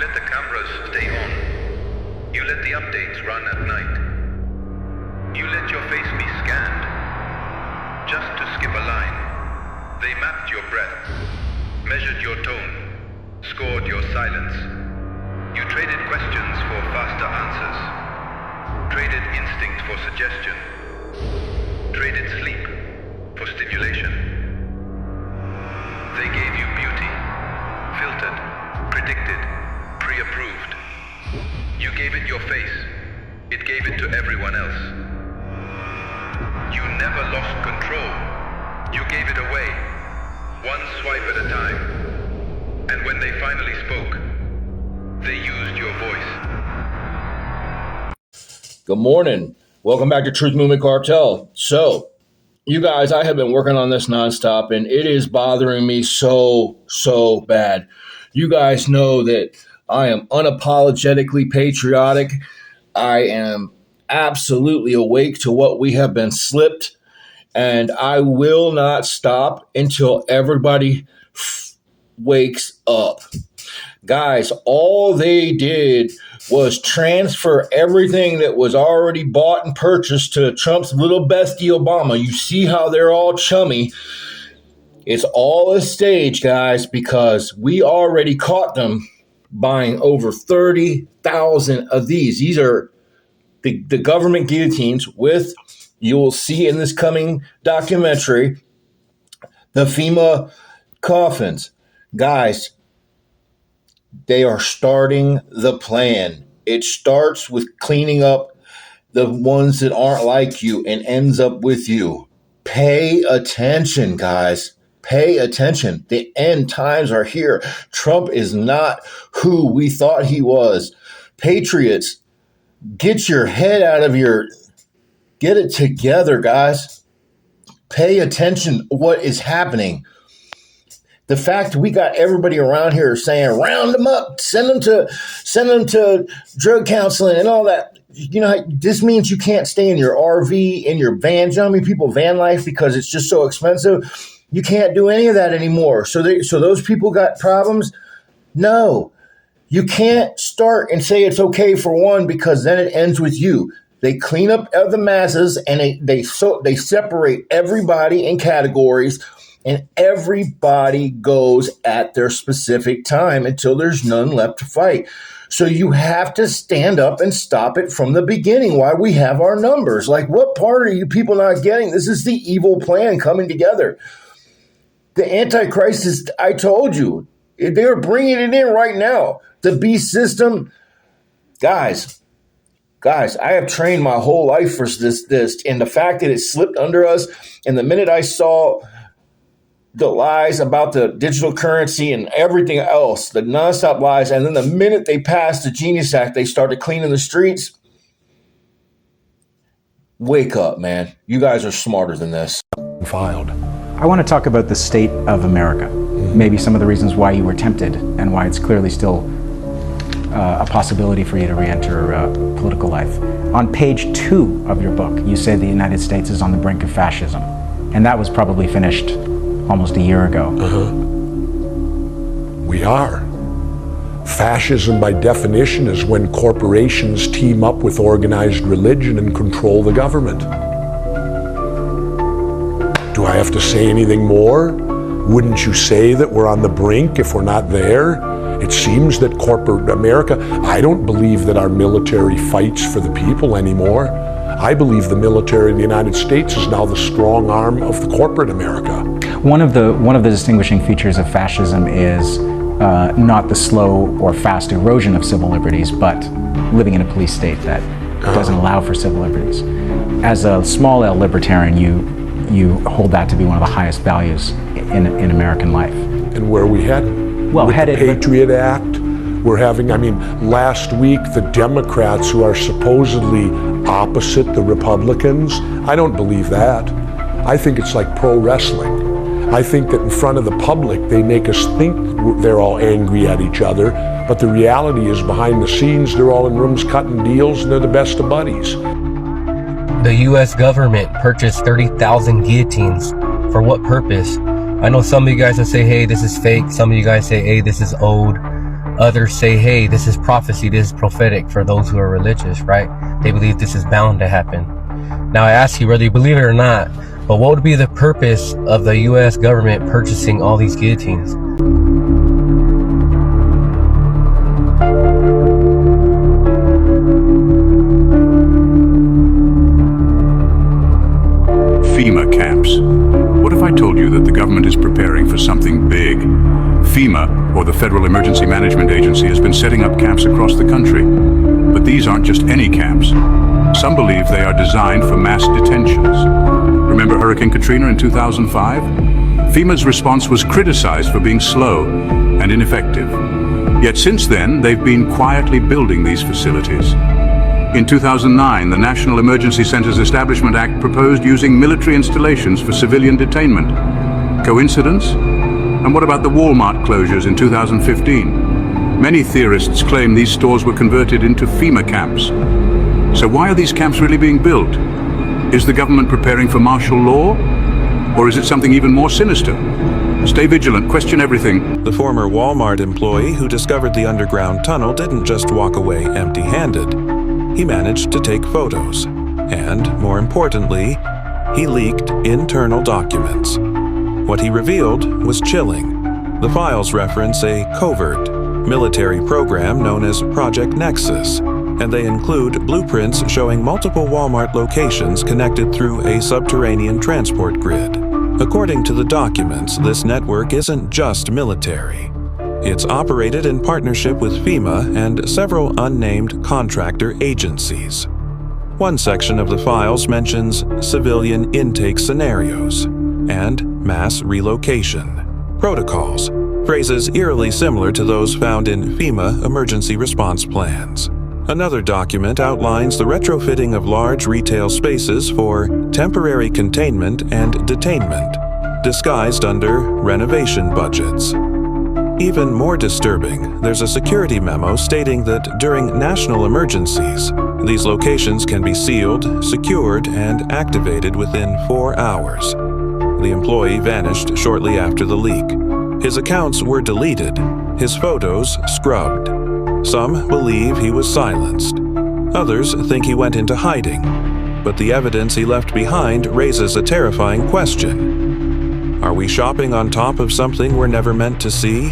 let the cameras stay on. You let the updates run at night. You let your face be scanned, just to skip a line. They mapped your breath, measured your tone, scored your silence. You traded questions for faster answers, traded instinct for suggestion, traded sleep for stimulation. They gave you beauty, filtered, predicted, pre-approved. You gave it your face, it gave it to everyone else. You never lost control, you gave it away, one swipe at a time. And when they finally spoke, they used your voice. Good morning. Welcome back to Truth Movement Cartel. So, you guys, I have been working on this nonstop, and it is bothering me so bad. You guys know that I am unapologetically patriotic. I am absolutely awake to what we have been slipped, and I will not stop until everybody wakes up. Guys, all they did was transfer everything that was already bought and purchased to Trump's little bestie Obama. You see how they're all chummy. It's all a stage, guys, because we already caught them buying over 30,000 of these. These are the government guillotines with, you'll see in this coming documentary, the Fema coffins. Guys, they are starting the plan. It starts with cleaning up the ones that aren't like you and ends up with you. Pay attention, guys. Pay attention. The end times are here. Trump is not who we thought he was. Patriots, get your head out of get it together, guys. Pay attention to what is happening. The fact we got everybody around here saying, round them up, send them to drug counseling and all that. You know, this means you can't stay in your RV, in your van. You know how many people van life because it's just so expensive? You can't do any of that anymore. So those people got problems? No. You can't start and say it's okay for one because then it ends with you. They clean up the masses and they separate everybody in categories. And everybody goes at their specific time until there's none left to fight. So you have to stand up and stop it from the beginning while we have our numbers. Like, what part are you people not getting? This is the evil plan coming together. The Antichrist is, I told you, they're bringing it in right now. The beast system. Guys, I have trained my whole life for this. And the fact that it slipped under us, and the minute I saw the lies about the digital currency and everything else, the nonstop lies. And then the minute they passed the Genius Act, they started cleaning the streets. Wake up, man. You guys are smarter than this. Filed. I want to talk about the state of America. Maybe some of the reasons why you were tempted and why it's clearly still a possibility for you to re-enter political life. On page 2 of your book, you say the United States is on the brink of fascism. And that was probably finished almost a year ago. We are. Fascism, by definition, is when corporations team up with organized religion and control the government. Do I have to say anything more? Wouldn't you say that we're on the brink if we're not there? It seems that corporate America, I don't believe that our military fights for the people anymore. I believe the military of the United States is now the strong arm of the corporate America. One of the distinguishing features of fascism is not the slow or fast erosion of civil liberties, but living in a police state that doesn't allow for civil liberties. As a small L libertarian, you hold that to be one of the highest values in American life. And where are we headed? Well, with the Patriot Act, we're having, last week the Democrats who are supposedly opposite the Republicans, I don't believe that. I think it's like pro wrestling. I think that in front of the public, they make us think they're all angry at each other, but the reality is behind the scenes, they're all in rooms cutting deals and they're the best of buddies. The U.S. government purchased 30,000 guillotines. For what purpose? I know some of you guys will say, hey, this is fake. Some of you guys say, hey, this is old. others say, hey, this is prophecy, this is prophetic for those who are religious, right? They believe this is bound to happen. Now I ask you whether you believe it or not, but what would be the purpose of the U.S. government purchasing all these guillotines? FEMA camps. What if I told you that the government is preparing for something big? FEMA, or the Federal Emergency Management Agency, has been setting up camps across the country. But these aren't just any camps. Some believe they are designed for mass detentions. Remember Hurricane Katrina in 2005? FEMA's response was criticized for being slow and ineffective. Yet since then, they've been quietly building these facilities. In 2009, the National Emergency Centers Establishment Act proposed using military installations for civilian detainment. Coincidence? And what about the Walmart closures in 2015? Many theorists claim these stores were converted into FEMA camps. So why are these camps really being built? Is the government preparing for martial law? Or is it something even more sinister? Stay vigilant, question everything. The former Walmart employee who discovered the underground tunnel didn't just walk away empty-handed. He managed to take photos. And, more importantly, he leaked internal documents. What he revealed was chilling. The files reference a covert military program known as Project Nexus, and they include blueprints showing multiple Walmart locations connected through a subterranean transport grid. According to the documents, this network isn't just military. It's operated in partnership with FEMA and several unnamed contractor agencies. One section of the files mentions civilian intake scenarios and mass relocation protocols, phrases eerily similar to those found in FEMA emergency response plans. Another document outlines the retrofitting of large retail spaces for temporary containment and detainment, disguised under renovation budgets. Even more disturbing, there's a security memo stating that during national emergencies, these locations can be sealed, secured, and activated within 4 hours. The employee vanished shortly after the leak. His accounts were deleted, his photos scrubbed. Some believe he was silenced. Others think he went into hiding. But the evidence he left behind raises a terrifying question. Are we shopping on top of something we're never meant to see?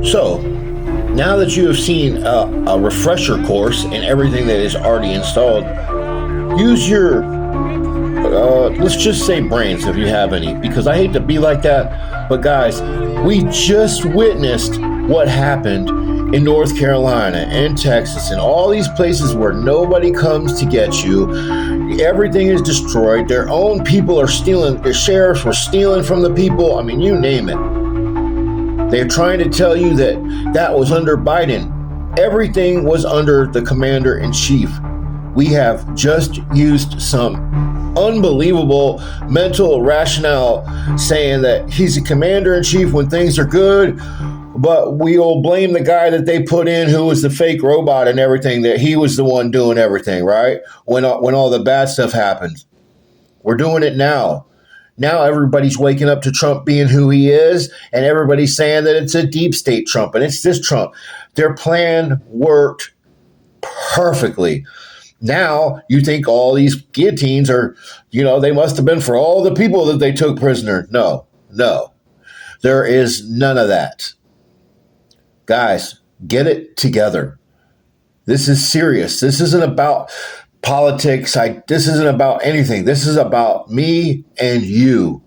So, now that you have seen a refresher course in everything that is already installed, use your, let's just say brains if you have any, because I hate to be like that, but guys, we just witnessed what happened in North Carolina and Texas and all these places where nobody comes to get you. Everything is destroyed. Their own people are stealing. The sheriffs were stealing from the people. I mean, you name it. They're trying to tell you that was under Biden. Everything was under the commander-in-chief. We have just used some unbelievable mental rationale saying that he's a commander-in-chief when things are good, but we'll blame the guy that they put in who was the fake robot and everything, that he was the one doing everything, right? When all the bad stuff happens. We're doing it now. Now everybody's waking up to Trump being who he is, and everybody's saying that it's a deep state Trump, and it's this Trump. Their plan worked perfectly. Now you think all these guillotines are, they must have been for all the people that they took prisoner. No. There is none of that. Guys, get it together. This is serious. This isn't about politics. This isn't about anything. This is about me and you.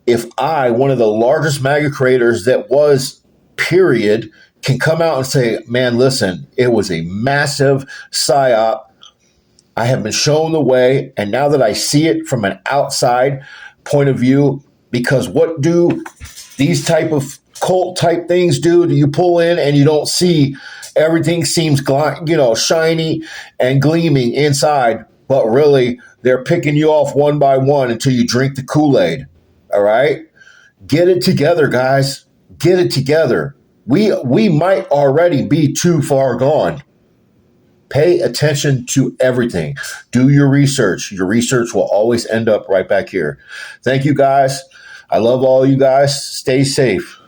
If I, one of the largest MAGA creators that was, period, can come out and say, man, listen, it was a massive psyop. I have been shown the way. And now that I see it from an outside point of view, because what do these type of cult type things do you pull in and you don't see everything seems shiny and gleaming inside, but really they're picking you off one by one until you drink the Kool-Aid. All right, get it together, guys. Get it together. We might already be too far gone. Pay attention to everything. Do your research. Your research will always end up right back here. Thank you, guys. I love all you guys. Stay safe.